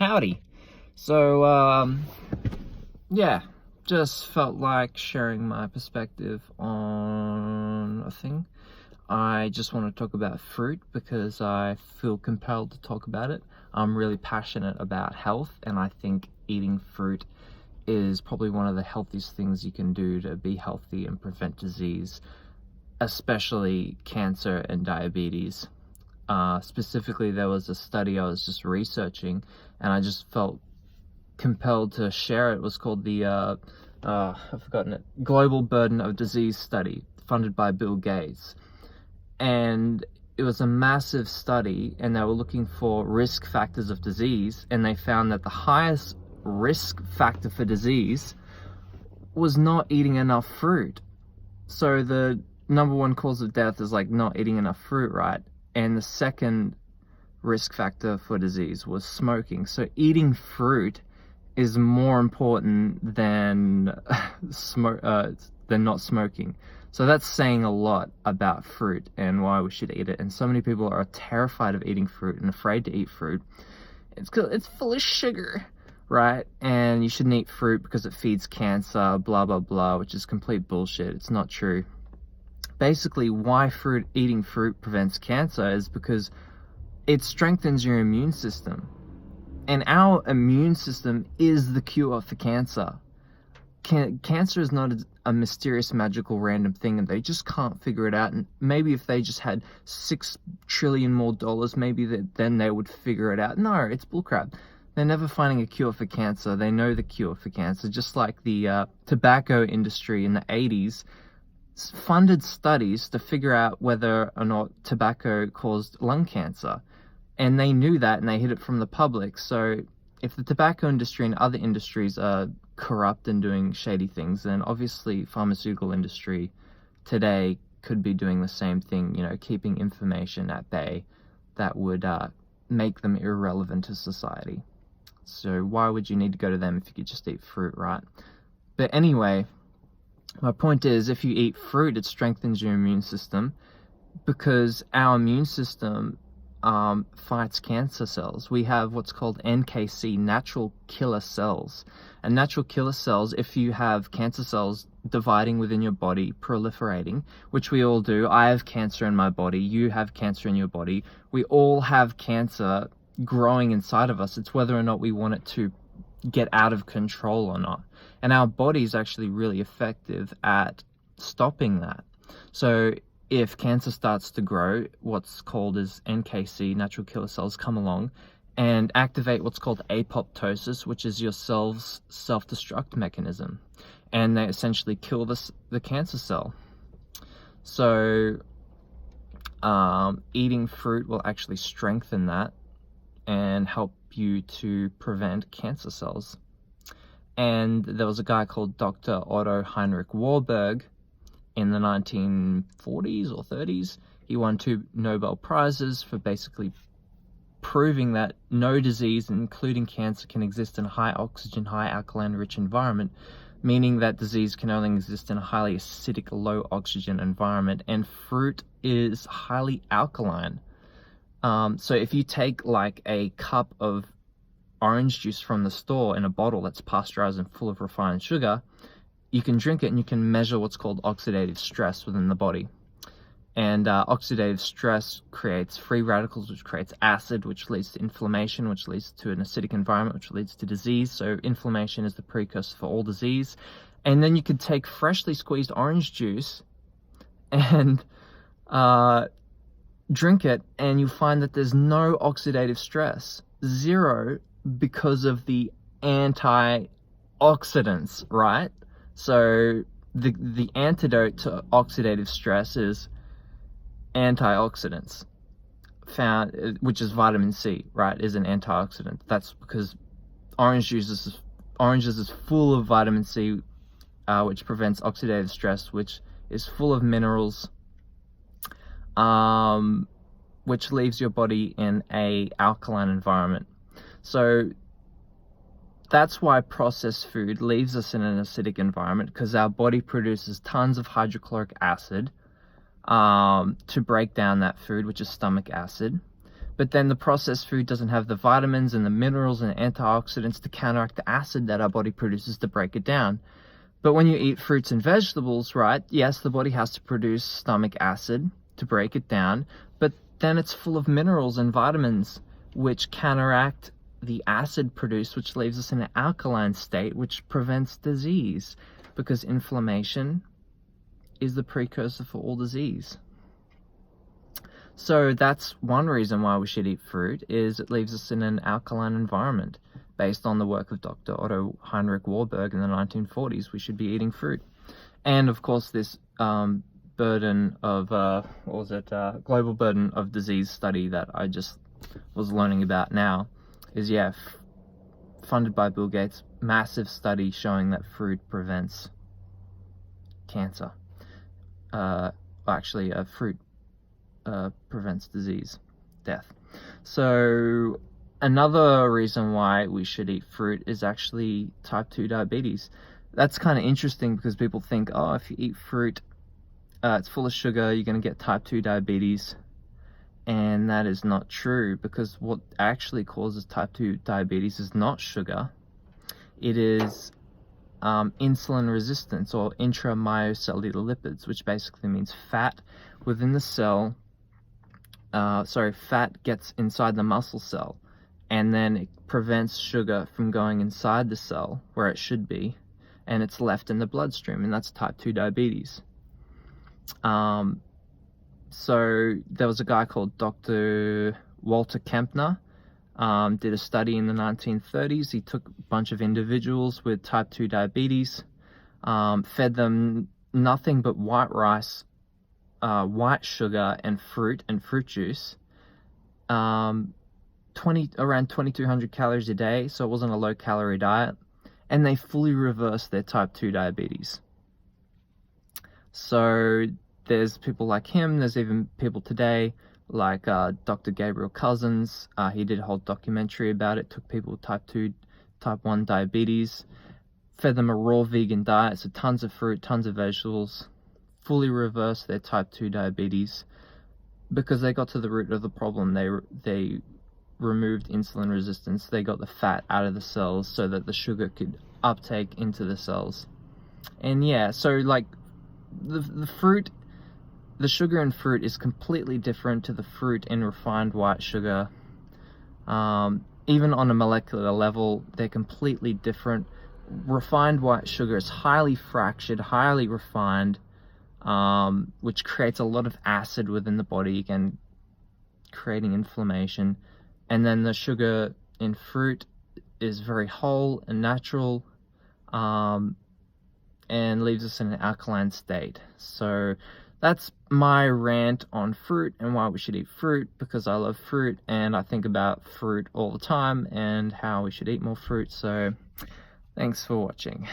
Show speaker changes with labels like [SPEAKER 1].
[SPEAKER 1] Howdy. So, yeah, just felt like sharing my perspective on a thing. I just want to talk about fruit because I feel compelled to talk about it. I'm really passionate about health, and I think eating fruit is probably one of the healthiest things you can do to be healthy and prevent disease, especially cancer and diabetes. Specifically, there was a study I was just researching, and I just felt compelled to share it. It was called the I've forgotten it, Global Burden of Disease Study, funded by Bill Gates. And it was a massive study, and they were looking for risk factors of disease, and they found that the highest risk factor for disease was not eating enough fruit. So the number one cause of death is like not eating enough fruit, right? And the second risk factor for disease was smoking. So eating fruit is more important than than not smoking. So that's saying a lot about fruit and why we should eat it. And so many people are terrified of eating fruit and afraid to eat fruit. It's full of sugar, right? And you shouldn't eat fruit because it feeds cancer, blah blah blah, which is complete bullshit. It's not true. Basically, why eating fruit prevents cancer is because it strengthens your immune system. And our immune system is the cure for cancer. Cancer is not a mysterious, magical, random thing, and they just can't figure it out. And maybe if they just had $6 trillion more, maybe then they would figure it out. No, it's bullcrap. They're never finding a cure for cancer. They know the cure for cancer, just like the tobacco industry in the 80s funded studies to figure out whether or not tobacco caused lung cancer. And they knew that, and they hid it from the public. So if the tobacco industry and other industries are corrupt and doing shady things, then obviously pharmaceutical industry today could be doing the same thing, keeping information at bay that would make them irrelevant to society. So why would you need to go to them if you could just eat fruit, right? But anyway, my point is, if you eat fruit, it strengthens your immune system, because our immune system fights cancer cells. We have what's called NKC, natural killer cells. And natural killer cells, if you have cancer cells dividing within your body, proliferating, which we all do. I have cancer in my body, you have cancer in your body. We all have cancer growing inside of us. It's whether or not we want it to get out of control or not. And our body is actually really effective at stopping that. So if cancer starts to grow, what's called as NKC, natural killer cells, come along and activate what's called apoptosis, which is your cell's self-destruct mechanism. And they essentially kill the cancer cell. So eating fruit will actually strengthen that and help you to prevent cancer cells. And there was a guy called Dr. Otto Heinrich Warburg in the 1940s or 30s. He won 2 Nobel Prizes for basically proving that no disease, including cancer, can exist in a high oxygen, high alkaline rich environment, meaning that disease can only exist in a highly acidic, low oxygen environment. And fruit is highly alkaline. So if you take like a cup of orange juice from the store in a bottle that's pasteurized and full of refined sugar, you can drink it and you can measure what's called oxidative stress within the body. And oxidative stress creates free radicals, which creates acid, which leads to inflammation, which leads to an acidic environment, which leads to disease. So inflammation is the precursor for all disease. And then you could take freshly squeezed orange juice and drink it, and you find that there's no oxidative stress, zero, because of the antioxidants, right? So the antidote to oxidative stress is antioxidants, which is vitamin C, right, is an antioxidant. That's because oranges is full of vitamin C, which prevents oxidative stress, which is full of minerals, which leaves your body in a alkaline environment. So that's why processed food leaves us in an acidic environment, because our body produces tons of hydrochloric acid to break down that food, which is stomach acid. But then the processed food doesn't have the vitamins and the minerals and antioxidants to counteract the acid that our body produces to break it down. But when you eat fruits and vegetables, right, yes, the body has to produce stomach acid to break it down, but then it's full of minerals and vitamins which counteract the acid produced, which leaves us in an alkaline state, which prevents disease, because inflammation is the precursor for all disease. So that's one reason why we should eat fruit, is it leaves us in an alkaline environment. Based on the work of Dr. Otto Heinrich Warburg in the 1940s, we should be eating fruit. And of course, this burden of, global burden of disease study that I just was learning about now is, funded by Bill Gates, massive study showing that fruit prevents cancer. Fruit prevents disease, death. So another reason why we should eat fruit is actually type 2 diabetes. That's kind of interesting because people think, oh, if you eat fruit, it's full of sugar, you're going to get type 2 diabetes. And that is not true, because what actually causes type 2 diabetes is not sugar. It is insulin resistance, or intramyocellular lipids, which basically means fat within the cell. Fat gets inside the muscle cell, and then it prevents sugar from going inside the cell where it should be, and it's left in the bloodstream, and that's type 2 diabetes. So there was a guy called Dr. Walter Kempner, did a study in the 1930s. He took a bunch of individuals with type 2 diabetes, fed them nothing but white rice, white sugar, and fruit juice, around 2,200 calories a day, so it wasn't a low-calorie diet, and they fully reversed their type 2 diabetes. So there's people like him, there's even people today like Dr. Gabriel Cousens. He did a whole documentary about it, took people with type 2, type 1 diabetes, fed them a raw vegan diet, so tons of fruit, tons of vegetables, fully reversed their type 2 diabetes because they got to the root of the problem. They removed insulin resistance, they got the fat out of the cells so that the sugar could uptake into the cells. And so like the fruit, the sugar in fruit is completely different to the fruit in refined white sugar. Even on a molecular level, they're completely different. Refined white sugar is highly fractured, highly refined, which creates a lot of acid within the body, again, creating inflammation. And then the sugar in fruit is very whole and natural, and leaves us in an alkaline state. So that's my rant on fruit and why we should eat fruit, because I love fruit and I think about fruit all the time and how we should eat more fruit. So thanks for watching.